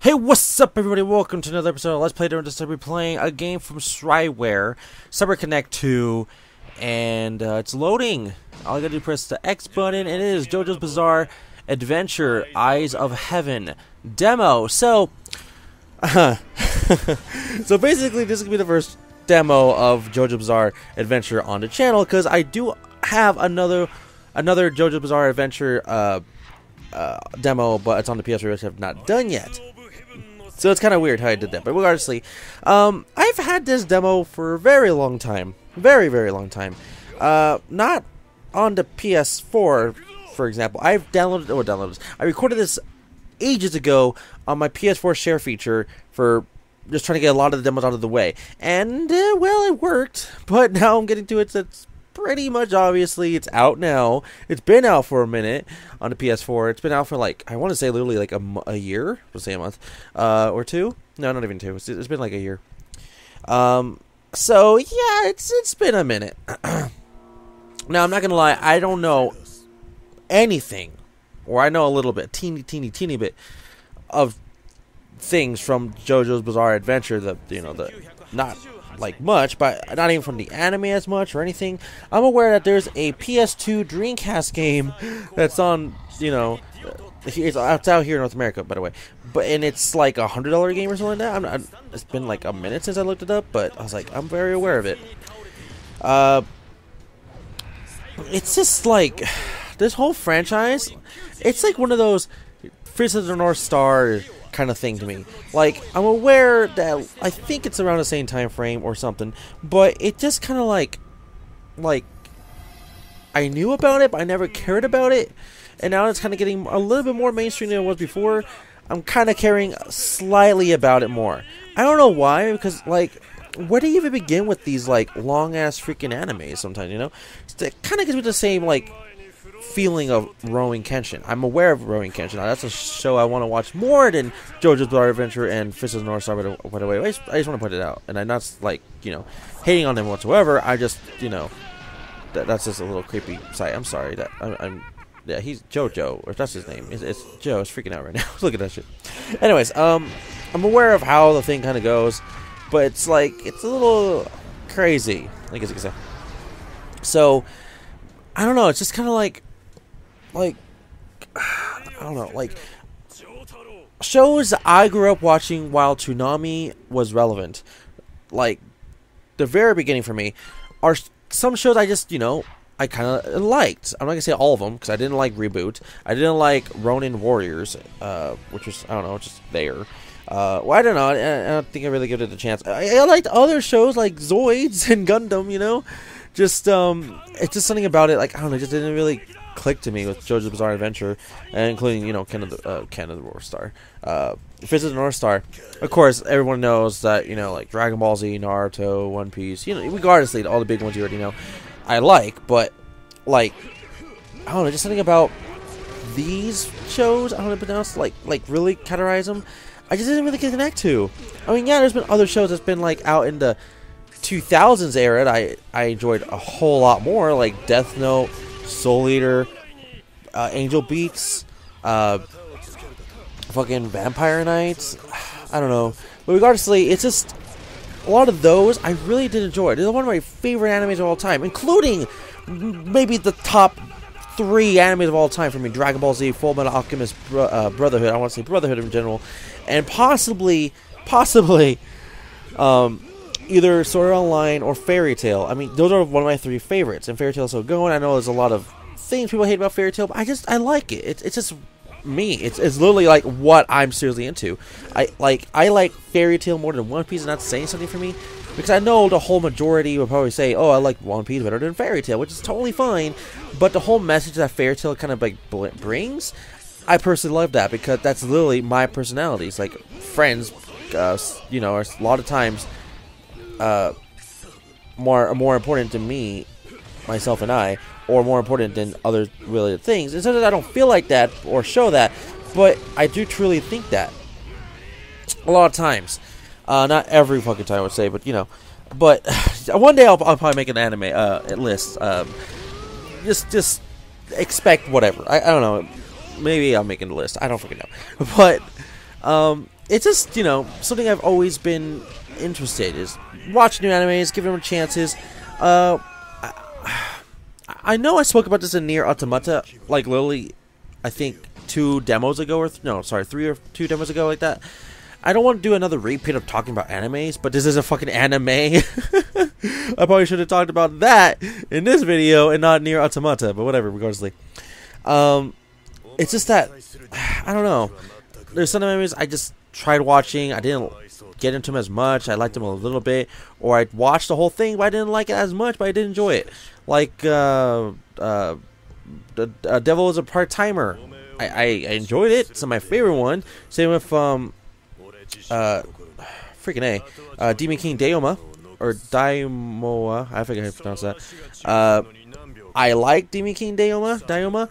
Hey, what's up, everybody? Welcome to another episode of Let's Play During This. We're playing a game from Stryware, Cyber Connect 2, and it's loading. All I gotta do is press the X button, and it is Jojo's Bizzare Adventure Eyes of Heaven demo. So basically, this is gonna be the first demo of Jojo's Bizzare Adventure on the channel, because I do have another Jojo's Bizzare Adventure demo, but it's on the PS3, which I have not done yet. So it's kind of weird how I did that. But regardlessly, I've had this demo for a very long time. Very, very long time. Not on the PS4, for example. I've downloaded this. I recorded this ages ago on my PS4 share feature for just trying to get a lot of the demos out of the way. And, well, it worked. But now I'm getting to it, so it's pretty much obviously it's out now. It's been out for a minute on the PS4. It's been out for like, I want to say literally like a year. Let's say a month or two. No, not even two. It's been like a year. So yeah, it's been a minute. Now I'm not gonna lie, I don't know anything, or I know a little bit, teeny bit of things from JoJo's Bizzare Adventure. The not like much, but not even from the anime as much or anything. I'm aware that there's a PS2 Dreamcast game that's on, it's out here in North America, by the way, and it's like $100 game or something like that. It's been like a minute since I looked it up, but I was like, I'm very aware of it. It's just like this whole franchise. It's like one of those Fist of the North Star kind of thing to me. Like, I'm aware that I think it's around the same time frame or something, but it just kind of like I knew about it, but I never cared about it, and now it's kind of getting a little bit more mainstream than it was before. I'm kind of caring slightly about it more. I don't know why, because like, where do you even begin with these like long ass freaking animes sometimes, it kind of gives me the same like feeling of Rowing Kenshin. I'm aware of Rowing Kenshin. Now, that's a show I want to watch more than JoJo's Bizzare Adventure and Fist of the North Star. By the way, I just want to point it out, and I'm not like hating on them whatsoever. I just that's just a little creepy sight. I'm sorry that yeah, he's Jojo, or that's his name. It's Joe. It's freaking out right now. Look at that shit. Anyways, I'm aware of how the thing kind of goes, but it's like it's a little crazy, I guess you could say. So I don't know. It's just kind of like I don't know, like shows that I grew up watching while Toonami was relevant, like the very beginning for me, are some shows I just I kind of liked. I'm not gonna say all of them, because I didn't like Reboot. I didn't like Ronin Warriors, which was, I don't know, just there. Well, I don't know. I don't think I really give it a chance. I liked other shows like Zoids and Gundam. Just it's just something about it, like, I don't know, it just didn't really click to me with JoJo's Bizzare Adventure, and including Ken of the North Star, Fist of the North Star. Of course, everyone knows that like Dragon Ball Z, Naruto, One Piece, regardlessly, all the big ones you already know, I like. But like, I don't know, just something about these shows, I don't know how to pronounce, like really categorize them, I just didn't really connect to. I mean, yeah, there's been other shows that's been like out in the 2000s era that I enjoyed a whole lot more, like Death Note, Soul Eater, Angel Beats, fucking Vampire Knights. I don't know, but regardlessly, it's just a lot of those I really did enjoy. They're one of my favorite animes of all time, including maybe the top 3 animes of all time for me: Dragon Ball Z, Full Metal Alchemist Brotherhood. I want to say Brotherhood in general, and possibly either Sword Art Online or Fairy Tail. I mean, those are one of my 3 favorites, and Fairy Tail is so going. I know there's a lot of things people hate about Fairy Tail, but I like it. It's just me. It's literally like what I'm seriously into. I like Fairy Tail more than One Piece, and that's saying something for me, because I know the whole majority will probably say, oh, I like One Piece better than Fairy Tail, which is totally fine, but the whole message that Fairy Tail kind of like brings, I personally love that, because that's literally my personality. It's like friends, a lot of times more important to me, myself and I, or more important than other related things. It's not that I don't feel like that or show that, but I do truly think that a lot of times. Not every fucking time, I would say, but but one day I'll probably make an anime list. Just expect whatever. I don't know. Maybe I'm making the list. I don't fucking know. But It's just, you know, something I've always been interested is watch new animes, give them chances. I know I spoke about this in Nier Automata, like literally, I think 2 demos ago, or no, sorry, 3 or 2 demos ago, like that. I don't want to do another repeat of talking about animes, but this is a fucking anime. I probably should have talked about that in this video and not Nier Automata, but whatever, regardlessly. It's just that, I don't know. There's some animes I just tried watching, I didn't get into them as much, I liked them a little bit, or I watched the whole thing, but I didn't like it as much, but I did enjoy it. Like, The Devil is a Part-Timer. I enjoyed it, it's my favorite one. Same with, freaking A, Demon King Daima, or Daimoa, I forget how to pronounce that. I like Demon King Daima,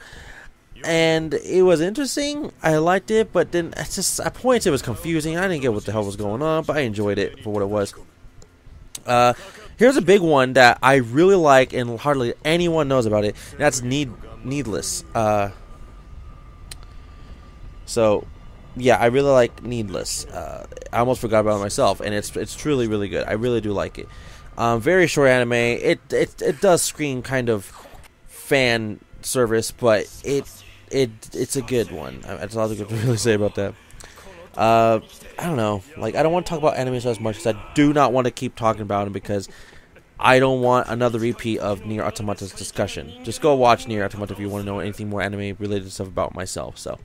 and it was interesting. I liked it, but then it's just at points it was confusing. I didn't get what the hell was going on, but I enjoyed it for what it was. Here's a big one that I really like, and hardly anyone knows about it. And that's Needless. So, yeah, I really like Needless. I almost forgot about it myself, and it's truly really good. I really do like it. Very short anime. It does scream kind of fan service, but it's a good one. That's all I can really say about that. I don't know. Like, I don't want to talk about anime as much because I do not want to keep talking about them because I don't want another repeat of Nier Automata's discussion. Just go watch Nier Automata if you want to know anything more anime related stuff about myself. So,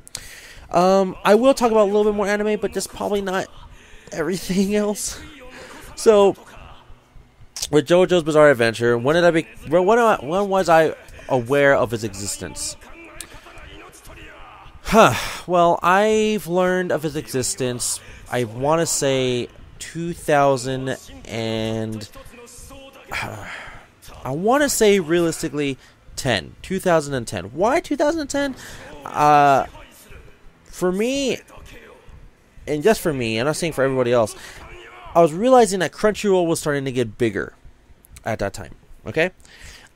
I will talk about a little bit more anime, but just probably not everything else. So, with JoJo's Bizarre Adventure, when was I aware of its existence? Well, I've learned of its existence, I want to say 2000 and I want to say realistically 2010. Why 2010? For me, and just for me, I'm not saying for everybody else, I was realizing that Crunchyroll was starting to get bigger at that time. Okay,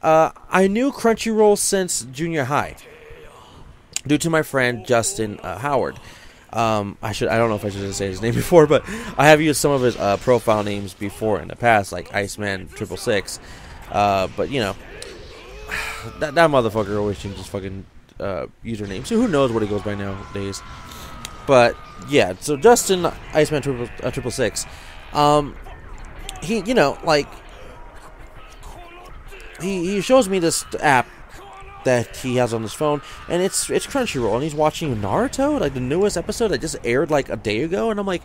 I knew Crunchyroll since junior high due to my friend Justin Howard. I don't know if I should say his name before, but I have used some of his profile names before in the past, like Iceman 666. But you know, that motherfucker always changes fucking username. So who knows what he goes by nowadays? But yeah, so Justin Iceman 666. He, you know, like he shows me this app that he has on his phone, and it's Crunchyroll, and he's watching Naruto, like the newest episode that just aired like a day ago, and I'm like,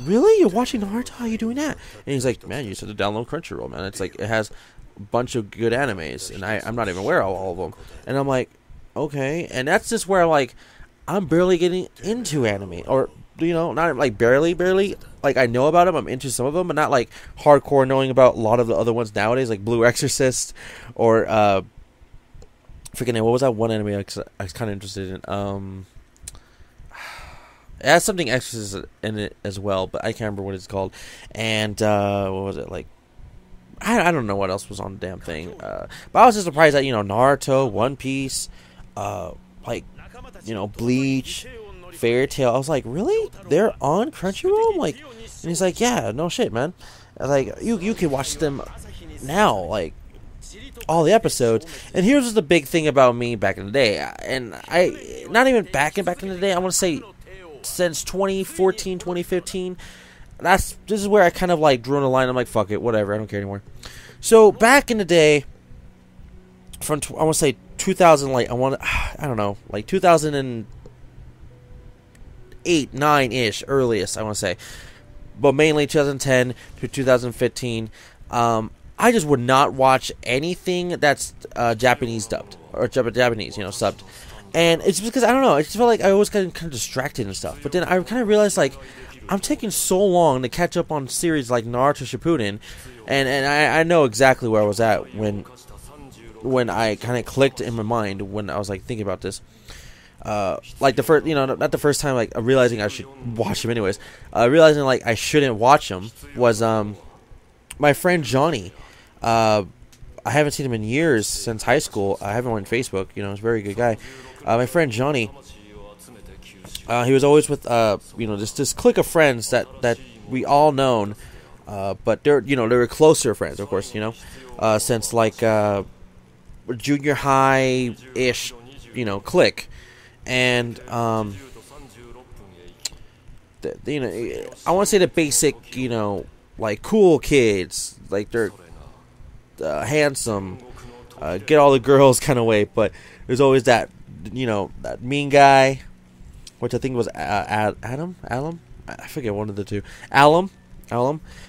really? You're watching Naruto? How are you doing that? And he's like, man, you just have to download Crunchyroll, man. It's like, it has a bunch of good animes, and I'm not even aware of all of them. And I'm like, okay. And that's just where, like, I'm barely getting into anime, or, you know, not like barely, like, I know about them, I'm into some of them, but not like hardcore knowing about a lot of the other ones nowadays, like Blue Exorcist, or, freaking, what was that one anime I was kind of interested in? It has something Exorcist in it as well, but I can't remember what it's called. And, what was it, like, I don't know what else was on the damn thing. But I was just surprised that, you know, Naruto, One Piece, like, you know, Bleach, Fairy Tail. I was like, really? They're on Crunchyroll? I'm like, and he's like, yeah, no shit, man. I was like, you can watch them now, like, all the episodes. And here's the big thing about me back in the day, and I, not even back in the day, I want to say since 2014, 2015, this is where I kind of like drew on the line. I'm like, fuck it, whatever, I don't care anymore. So back in the day, from I want to say 2000, like, I don't know, like 2008, 9-ish, earliest, I want to say, but mainly 2010 to 2015, I just would not watch anything that's Japanese dubbed, or Japanese, you know, subbed. And it's because, I don't know, I just felt like I always got kind of distracted and stuff. But then I kind of realized, like, I'm taking so long to catch up on series like Naruto Shippuden, and I know exactly where I was at when I kind of clicked in my mind when I was, like, thinking about this. Like, the first, you know, not the first time, like, realizing I should watch them anyways. Realizing, like, I shouldn't watch them was, my friend Johnny. I haven't seen him in years, since high school. I haven't went on Facebook, you know, he's a very good guy. My friend Johnny, He was always with this clique of friends that we all known, but they were closer friends, of course, since like junior high ish, clique, and I want to say the basic, like cool kids, like they're handsome, get all the girls kind of way, but there's always that that mean guy, which I think was Alum, I forget, one of the two, Alum.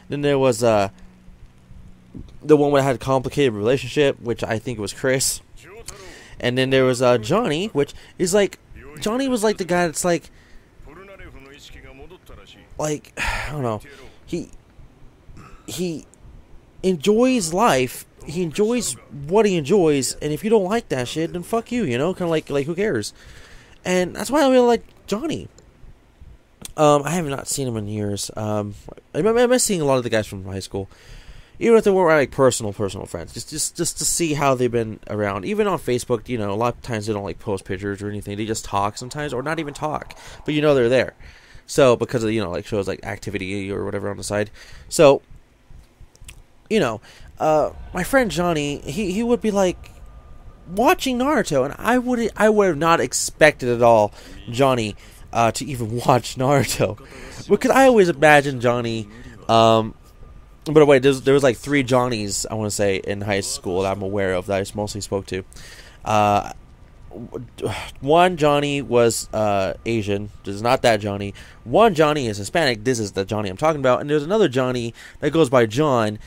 Then there was the one that had a complicated relationship, which I think was Chris, and then there was Johnny, which is like Johnny was like the guy that's like I don't know, he enjoys life. He enjoys what he enjoys, and if you don't like that shit, then fuck you, kind of like who cares? And that's why I really like Johnny. I have not seen him in years. I miss seeing a lot of the guys from high school, even if they weren't like personal friends, just to see how they've been around. Even on Facebook, a lot of times they don't like post pictures or anything. They just talk sometimes, or not even talk, but they're there. So because of like shows like Activity or whatever on the side, so my friend Johnny, he would be like watching Naruto, and I would have not expected at all Johnny to even watch Naruto, because I always imagined Johnny. By the way, there was like 3 Johnnies, I want to say, in high school that I'm aware of, that I mostly spoke to. One Johnny was Asian. This is not that Johnny. One Johnny is Hispanic. This is the Johnny I'm talking about. And there's another Johnny that goes by John,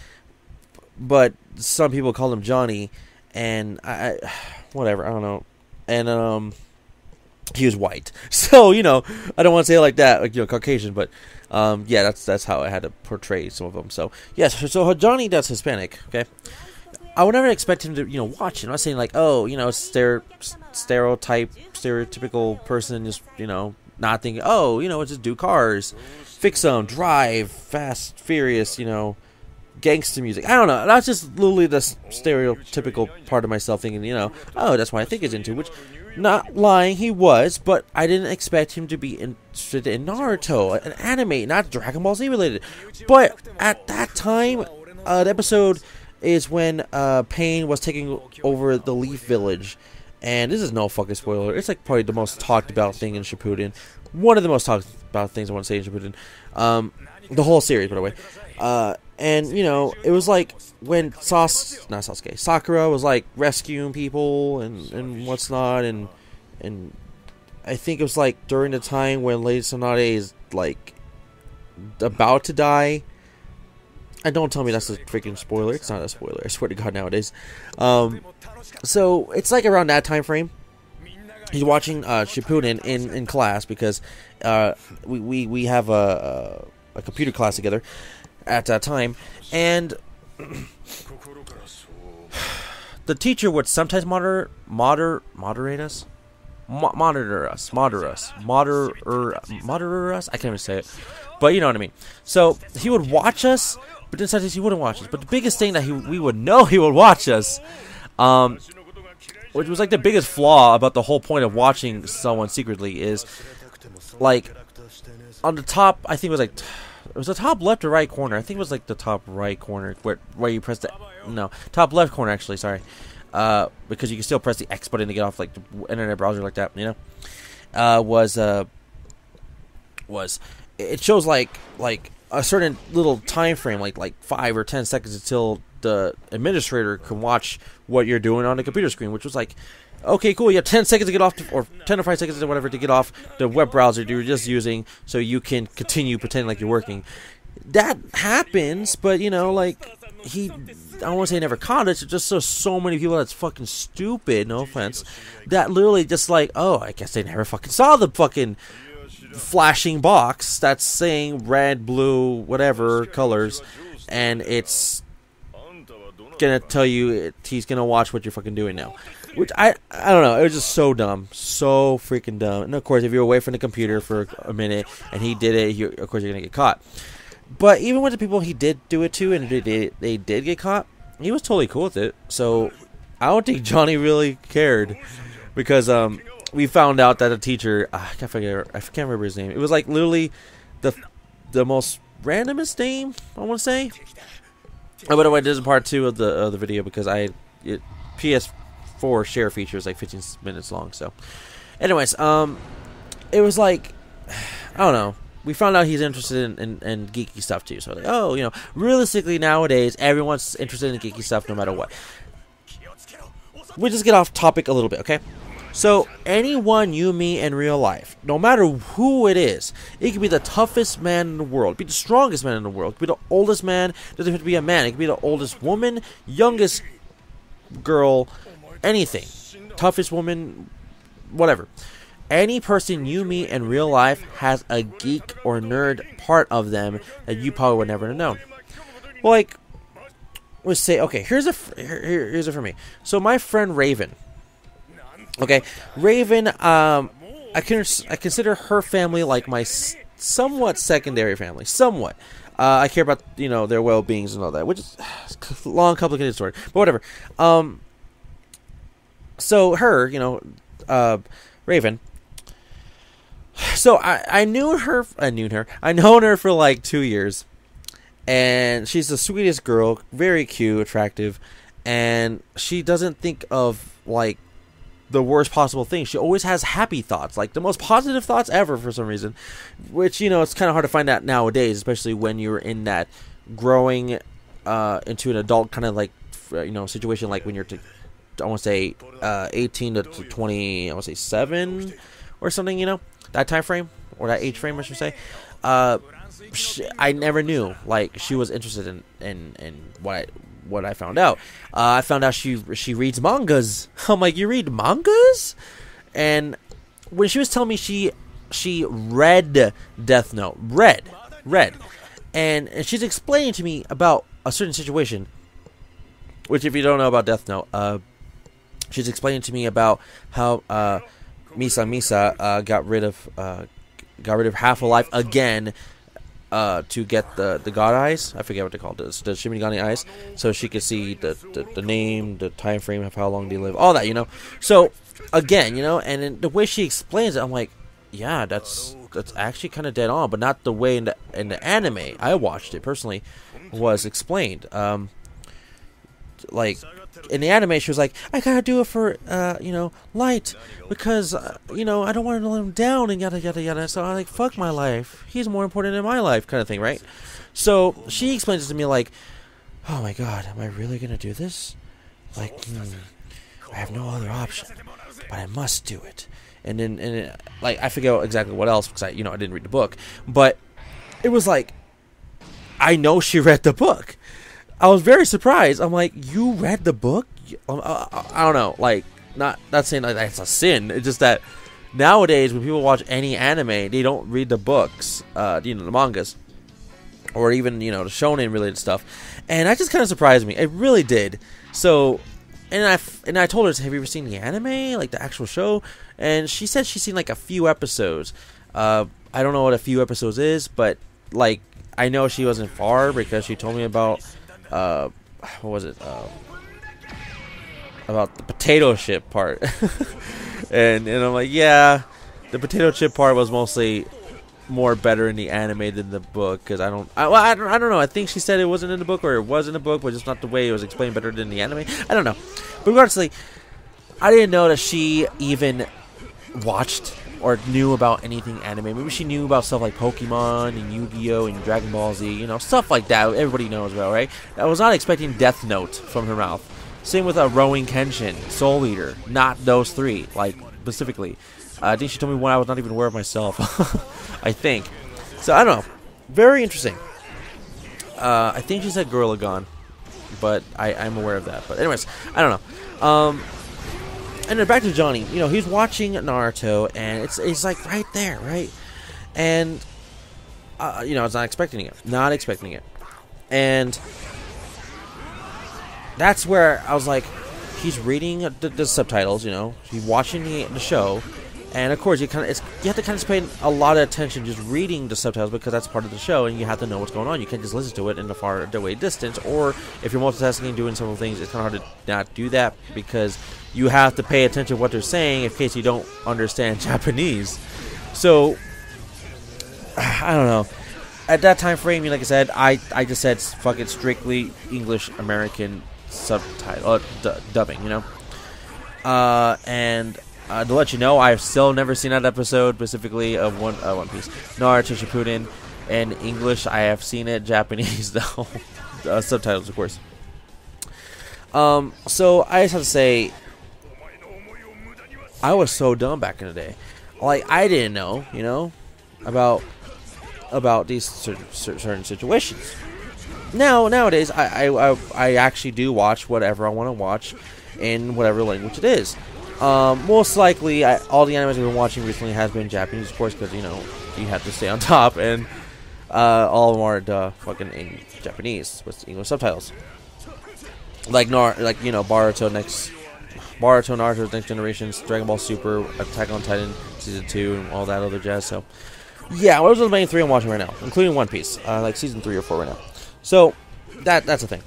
but some people call him Johnny, and I whatever, I don't know. And he was white, so I don't want to say it like that, like Caucasian, but yeah, that's how I had to portray some of them. So yes, so Johnny, that's Hispanic. Okay, I would never expect him to watch it. I'm not saying like, oh, stereotypical person, just not thinking, oh, just do cars, fix them, drive fast, furious, gangster music. I don't know. That's just literally the stereotypical part of myself thinking, oh, that's what I think he's into, which, not lying, he was, but I didn't expect him to be interested in Naruto, an anime, not Dragon Ball Z related. But at that time, the episode is when Pain was taking over the Leaf Village, and this is no fucking spoiler. It's like probably the most talked about thing in Shippuden. One of the most talked about things I want to say in Shippuden. The whole series, by the way. And, it was like when Sakura was like rescuing people and what's not, and I think it was like during the time when Lady Tsunade is like about to die. And don't tell me that's a freaking spoiler. It's not a spoiler, I swear to God, nowadays. So it's like around that time frame. He's watching Shippuden in class, because we have a computer class together at that time, and the teacher would sometimes monitor us. I can't even say it, but you know what I mean. So he would watch us, but then sometimes he wouldn't watch us. But the biggest thing that we would know he would watch us, which was like the biggest flaw about the whole point of watching someone secretly, is like on the top, I think it was like, it was the top left or right corner. I think it was like the top right corner where you press the, no, top left corner actually, sorry. Because you can still press the X button to get off like the internet browser like that, was it shows like a certain little time frame, like 5 or 10 seconds until the administrator can watch what you're doing on the computer screen, which was like, okay, cool, you have 10 seconds to get off, or 10 or 5 seconds or whatever to get off the web browser you're just using, so you can continue pretending like you're working. That happens, but like I don't want to say never caught it. It's just so many people that's fucking stupid, no offense, that literally just like, oh, I guess they never fucking saw the fucking flashing box that's saying red, blue, whatever colors, and it's gonna tell you he's gonna watch what you're fucking doing now. Which I don't know, it was just so dumb, so freaking dumb. And of course, if you're away from the computer for a minute and he did it, of course you're gonna get caught. But even with the people he did do it to and they did get caught, he was totally cool with it. So I don't think Johnny really cared, because we found out that the teacher, I can't remember his name. It was like literally the most randomest name, I want to say. Oh, by the way, this is part 2 of the video because PS4 share feature is like 15 minutes long. So, anyways, it was like, I don't know. We found out he's interested in geeky stuff too. So like, oh, you know, realistically nowadays everyone's interested in geeky stuff no matter what. We just get off topic a little bit, okay? So anyone you meet in real life, no matter who it is, it could be the toughest man in the world, be the strongest man in the world, it could be the oldest man, it doesn't have to be a man, it could be the oldest woman, youngest girl, anything, toughest woman, whatever. Any person you meet in real life has a geek or nerd part of them that you probably would never have known. Like, let's say, okay, here's it for me. So my friend Raven. Okay, Raven, I consider her family like my somewhat secondary family. Somewhat. I care about, you know, their well-beings and all that, which is a long, complicated story. But whatever. So her, you know, Raven. So I knew her. I known her for like 2 years. And she's the sweetest girl, very cute, attractive. And she doesn't think of, like, the worst possible thing. She always has happy thoughts, like the most positive thoughts ever for some reason, which, you know, it's kind of hard to find that nowadays, especially when you're in that growing into an adult kind of like, you know, situation, like when you're I want to say 18 to 20, I want to say 7 or something, you know, that time frame or that age frame, I should say. I never knew, like, she was interested in what I found out. I found out she reads mangas. I'm like, you read mangas? And when she was telling me she read Death Note, read, and she's explaining to me about a certain situation, which, if you don't know about Death Note, she's explaining to me about how Misa got rid of half a life again. To get the god eyes, I forget what they're called, the Shimigami eyes, so she could see the name, the time frame of how long they live, all that, you know. So again, you know, and in the way she explains it, I'm like, yeah, that's actually kind of dead on, but not the way in the anime I watched it personally was explained. Like in the anime, she was like, I gotta do it for you know, Light, because you know, I don't want to let him down and yada yada yada. So I'm like, fuck my life, he's more important in my life, kind of thing, right? So she explains it to me like, oh my god, am I really gonna do this? Like, I have no other option, but I must do it. And then like, I forget exactly what else because I didn't read the book, but it was like, I know she read the book. I was very surprised. I'm like, you read the book? I don't know. Like, not saying like that's a sin. It's just that nowadays when people watch any anime, they don't read the books, the mangas, or even, you know, the shonen related stuff. And that just kind of surprised me. It really did. So, and I told her, have you ever seen the anime, like the actual show? And she said she's seen like a few episodes. I don't know what a few episodes is, but like, I know she wasn't far because she told me about. What was it? About the potato chip part. and I'm like, yeah, the potato chip part was mostly more better in the anime than the book, because I don't know. I think she said it wasn't in the book, or it was in the book, but just not the way it was explained better than the anime. I don't know. But regardless, I didn't know that she even watched or knew about anything anime. Maybe she knew about stuff like Pokemon and Yu-Gi-Oh! And Dragon Ball Z, you know, stuff like that everybody knows about, right? I was not expecting Death Note from her mouth. Same with Rowing Kenshin, Soul Eater, not those three, like, specifically. I think she told me one I was not even aware of myself, I think. So, I don't know. Very interesting. I think she said Gorilla Gone, but I'm aware of that. But anyways, I don't know. And then back to Johnny. You know, he's watching Naruto, and it's like right there, right? And you know, I was not expecting it, and that's where I was like, he's reading the subtitles. You know, he's watching the show, And of course, you have to kind of pay a lot of attention just reading the subtitles because that's part of the show, and you have to know what's going on. You can't just listen to it in a far away distance, or if you're multitasking and doing several things, it's kind of hard to not do that because you have to pay attention to what they're saying in case you don't understand Japanese. So, I don't know. At that time frame, like I said, I just said fuck it, strictly English American subtitle dubbing, you know. And to let you know, I've still never seen that episode specifically of One Piece, Naruto Shippuden, in English. I have seen it Japanese though, subtitles of course. So I just have to say, I was so dumb back in the day. Like I didn't know, you know, about these certain situations. Nowadays, I actually do watch whatever I want to watch in whatever language it is. Most likely, all the animes I've been watching recently has been Japanese, of course, because you know you have to stay on top, and all of them are fucking in Japanese with English subtitles. Like you know, Naruto Naruto's Next Generations, Dragon Ball Super, Attack on Titan Season 2, and all that other jazz. So, yeah, those are the main three I'm watching right now, including One Piece, like Season 3 or 4 right now. So, that's the thing.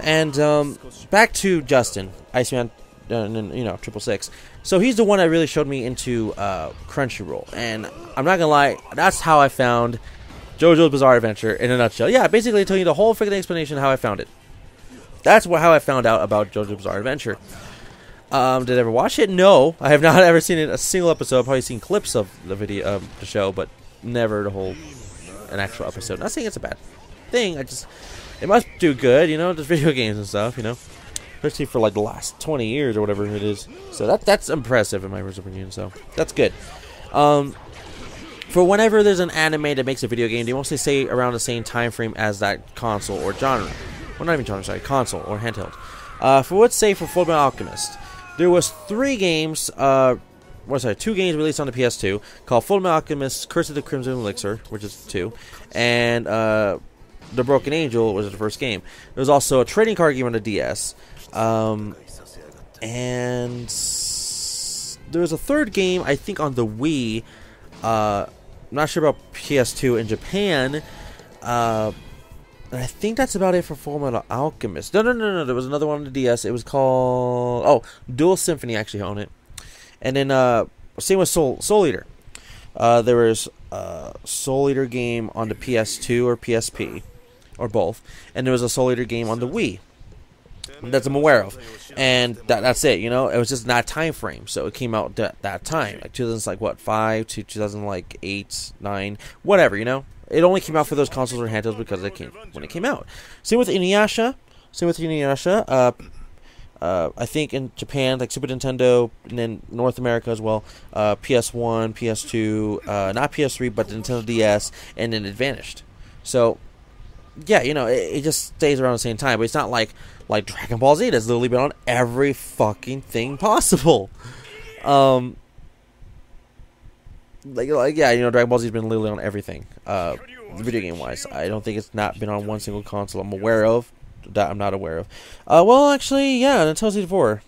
And back to Justin, Iceman, you know, 666. So he's the one that really showed me into Crunchyroll, and I'm not gonna lie, that's how I found JoJo's Bizarre Adventure in a nutshell. Yeah, basically telling you the whole freaking explanation of how I found it. That's how I found out about JoJo's Bizarre Adventure. Did I ever watch it? No, I have not ever seen it, a single episode. I've probably seen clips of the video of the show, but never an actual episode. Not saying it's a bad thing. It must do good, you know, just video games and stuff, you know, especially for like the last 20 years or whatever it is. So that's impressive in my opinion. So that's good. For whenever there's an anime that makes a video game, they mostly say around the same time frame as that console or genre. Well, not even genre, sorry, console or handheld. For Fullmetal Alchemist, there was 3 games. 2 games released on the PS2 called Fullmetal Alchemist: Curse of the Crimson Elixir, which is 2, and The Broken Angel was the first game. There was also a trading card game on the DS, and there was a 3rd game I think on the Wii. I'm not sure about PS2 in Japan. And I think that's about it for Fullmetal Alchemist. No. There was another one on the DS. It was called Dual Symphony. Actually, own it. And then same with Soul Eater. There was a Soul Eater game on the PS2 or PSP, or both. And there was a Soul Eater game on the Wii that I'm aware of. And that's it. You know, it was just that time frame. So it came out that time, like 2005 to 2008, 9, whatever. You know. It only came out for those consoles or handhelds because when it came out. Same with Inuyasha. I think in Japan, like Super Nintendo, and then North America as well. PS1, PS2, not PS3, but the Nintendo DS, and then it vanished. So, yeah, you know, it just stays around the same time. But it's not like Dragon Ball Z that's literally been on every fucking thing possible. Yeah, you know, Dragon Ball Z's been literally on everything, video game wise. I don't think it's not been on one single console I'm aware of. That I'm not aware of. Well, actually, yeah, Nintendo 64,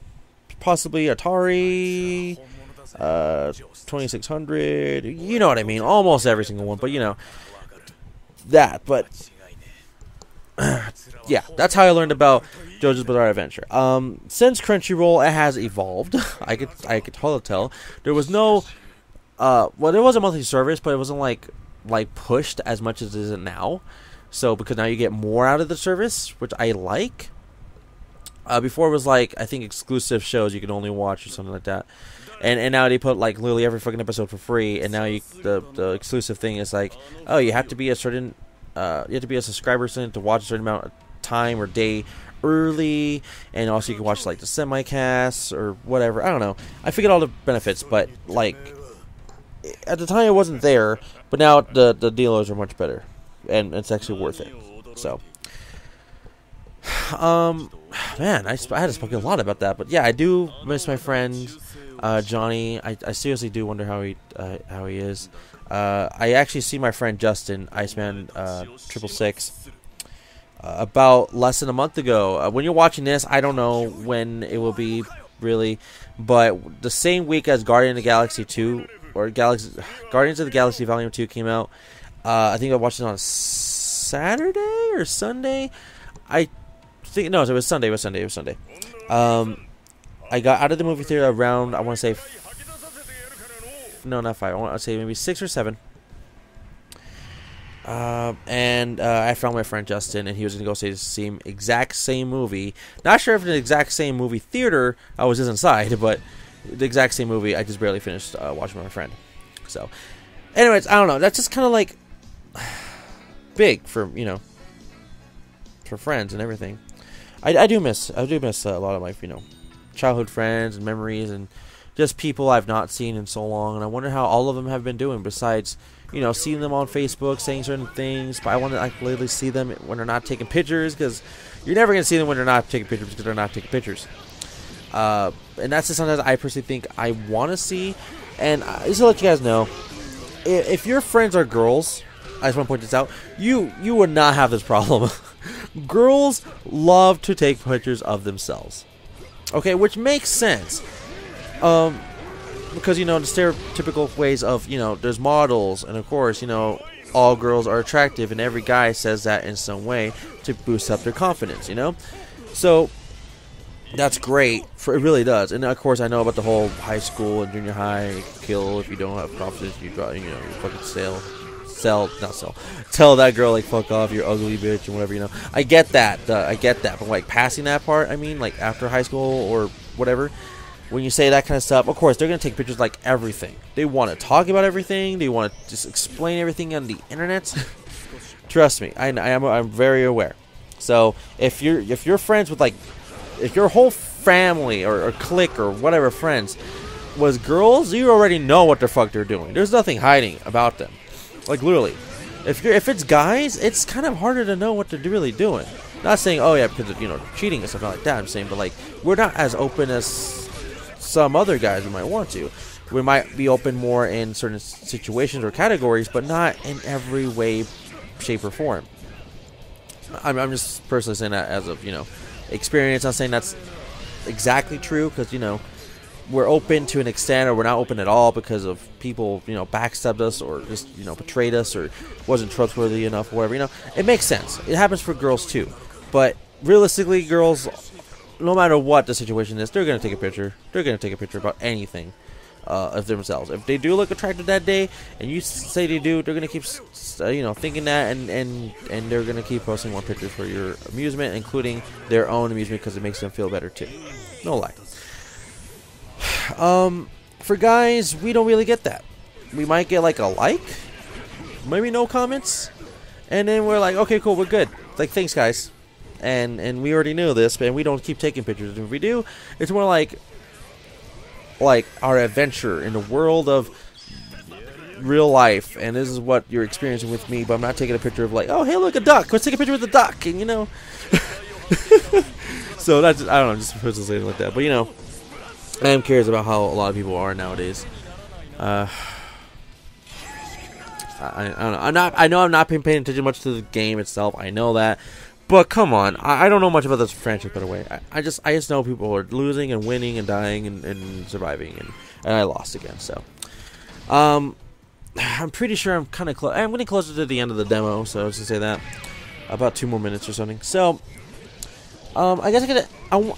possibly Atari, 2600. You know what I mean? Almost every single one, but you know that. But yeah, that's how I learned about JoJo's Bizarre Adventure. Since Crunchyroll, it has evolved. I could totally tell. There was no. Well, there was a monthly service, but it wasn't like pushed as much as it is now. So because now you get more out of the service, which I like. Before it was like I think exclusive shows you could only watch or something like that, and now they put like literally every fucking episode for free. And now the exclusive thing is like, oh, you have to be a certain subscriber to watch a certain amount of time or day early, and also you can watch like the semi-casts or whatever. I don't know. I figured all the benefits, but like. At the time, it wasn't there, but now the dealers are much better, and it's actually worth it. So, man, I had to speak a lot about that, but yeah, I do miss my friend Johnny. I seriously do wonder how he is. I actually see my friend Justin, Iceman 666, about less than a month ago. When you're watching this, I don't know when it will be really. But the same week as Guardians of the Galaxy 2 or Guardians of the Galaxy Volume 2 came out, I think I watched it on Saturday or Sunday. I think no, it was Sunday. It was Sunday. I got out of the movie theater around, I want to say, no, not 5. I want to say maybe 6 or 7. And I found my friend Justin, and he was going to go see the exact same movie. Not sure if the exact same movie theater I was just inside, but the exact same movie. I just barely finished watching with my friend. So, anyways, I don't know. That's just kind of like big for for friends and everything. I do miss a lot of my childhood friends and memories and just people I've not seen in so long. And I wonder how all of them have been doing besides seeing them on Facebook saying certain things. But I want to literally see them when they're not taking pictures, because you're never going to see them when they're not taking pictures because they're not taking pictures. And that's just something that I personally think I want to see. And just to let you guys know, if your friends are girls, I just want to point this out, you would not have this problem. Girls love to take pictures of themselves. Okay, which makes sense. Because, the stereotypical ways of, there's models, and of course, all girls are attractive, and every guy says that in some way to boost up their confidence, So, that's great. It really does. And, of course, I know about the whole high school and junior high kill. If you don't have confidence, you fucking tell that girl, fuck off, you're ugly bitch, and whatever, I get that. But, passing that part, after high school or whatever, when you say that kind of stuff, of course, they're going to take pictures like everything. They want to talk about everything. They want to just explain everything on the internet. Trust me, I'm very aware. So, if you're friends with, if your whole family or clique or whatever friends was girls, you already know what the fuck they're doing. There's nothing hiding about them. Literally. If it's guys, it's kind of harder to know what they're really doing. Not saying, oh yeah, because of, cheating and stuff like that. I'm saying, but we're not as open as some other guys we might want to. We might be open more in certain situations or categories, but not in every way, shape, or form. I'm just personally saying that as of, experience. I'm saying that's exactly true, because, we're open to an extent, or we're not open at all because of people, backstabbed us or just, betrayed us or wasn't trustworthy enough, or whatever, It makes sense. It happens for girls too. But realistically, girls, no matter what the situation is, they're going to take a picture. They're going to take a picture about anything of themselves. If they do look attractive that day, and you say they do, they're going to keep, thinking that, and they're going to keep posting more pictures for your amusement, including their own amusement, because it makes them feel better too. No lie. For guys, we don't really get that. We might get a like, maybe no comments, and then we're like, okay, cool, we're good. Thanks, guys. And we already knew this, and we don't keep taking pictures. If we do, it's more like our adventure in the world of real life, and this is what you're experiencing with me, but I'm not taking a picture of oh, hey, look, a duck. Let's take a picture with a duck, and So that's, I don't know, just personally saying like that. But I am curious about how a lot of people are nowadays. I don't know. I know I'm not paying attention much to the game itself. I know that. But come on, I don't know much about this franchise, by the way. I just know people are losing and winning and dying and surviving, and I lost again. So, I'm pretty sure I'm kind of close. I'm getting closer to the end of the demo, so I was gonna say that about 2 more minutes or something. So, I guess I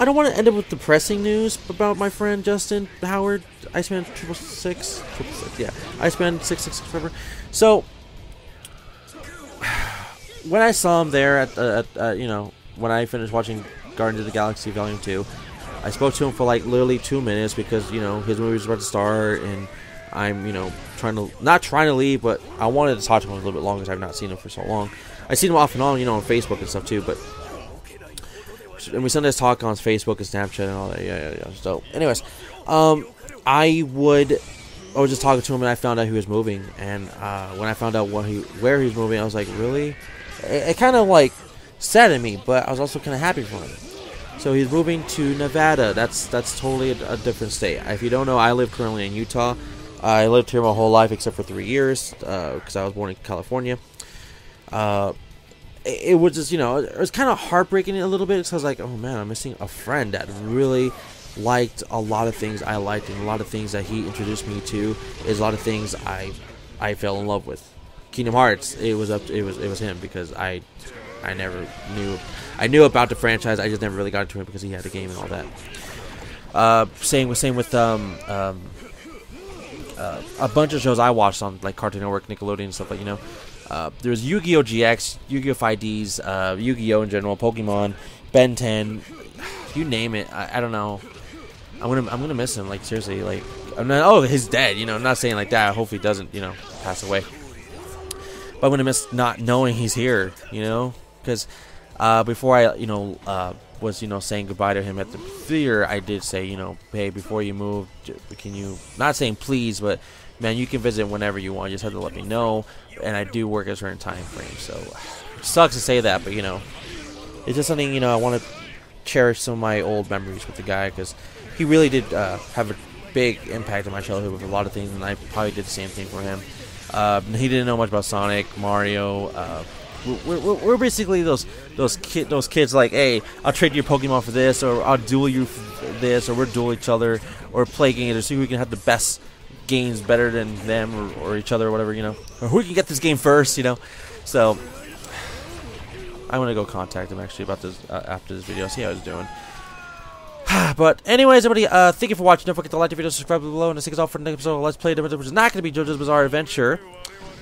don't want to end up with depressing news about my friend Justin Howard, Iceman 666, yeah, Iceman 666 forever. So, when I saw him there at when I finished watching Guardians of the Galaxy Volume 2, I spoke to him for literally 2 minutes because his movie was about to start, and I'm not trying to leave, but I wanted to talk to him a little bit longer because I've not seen him for so long. I seen him off and on, on Facebook and stuff too, and we sometimes talk on Facebook and Snapchat and all that. Yeah. So, anyways, I was just talking to him, and I found out he was moving, and when I found out where he was moving, I was like, really? It kind of saddened me, but I was also kind of happy for him. So he's moving to Nevada. That's totally a different state. If you don't know, I live currently in Utah. I lived here my whole life except for 3 years because I was born in California. It was just, it was kind of heartbreaking a little bit because I was like, oh man, I'm missing a friend that really liked a lot of things I liked, and a lot of things that he introduced me to is a lot of things I fell in love with. Kingdom Hearts, it was him, because I never knew, I knew about the franchise, I just never really got into it because he had the game and all that. Same with a bunch of shows I watched on like Cartoon Network, Nickelodeon, and stuff like, you know. There's Yu-Gi-Oh! GX, Yu-Gi-Oh! 5Ds, Yu-Gi-Oh! In general, Pokemon, Ben 10, you name it. I don't know. I'm gonna miss him, like, seriously. Like, I'm not, oh, he's dead, you know. I'm not saying like that. I hope he doesn't, you know, pass away. But I'm gonna miss not knowing he's here, you know, because before I, you know, was, you know, saying goodbye to him at the theater, I did say, you know, hey, before you move, can you, not saying please, but man, you can visit whenever you want. You just have to let me know. And I do work at a certain time frame, so it sucks to say that, but you know, it's just something, you know, I want to cherish some of my old memories with the guy, because he really did have a big impact on my childhood with a lot of things, and I probably did the same thing for him. He didn't know much about Sonic, Mario. We're basically those kids like, hey, I'll trade your Pokemon for this, or I'll duel you for this, or we'll duel each other, or play games, or see who we can have the best games better than them, or each other, or whatever, you know, or who can get this game first, you know. So I'm gonna go contact him actually about this after this video, see how he's doing. But anyways, everybody, thank you for watching. Don't forget to like the video, subscribe below, and to see us all for the next episode of Let's Play Demo, which is not going to be Jojo's Bizarre Adventure,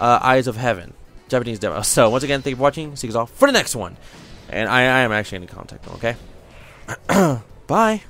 Eyes of Heaven, Japanese demo. So once again, thank you for watching. See you all for the next one, and I am actually going to contact them. Okay, bye.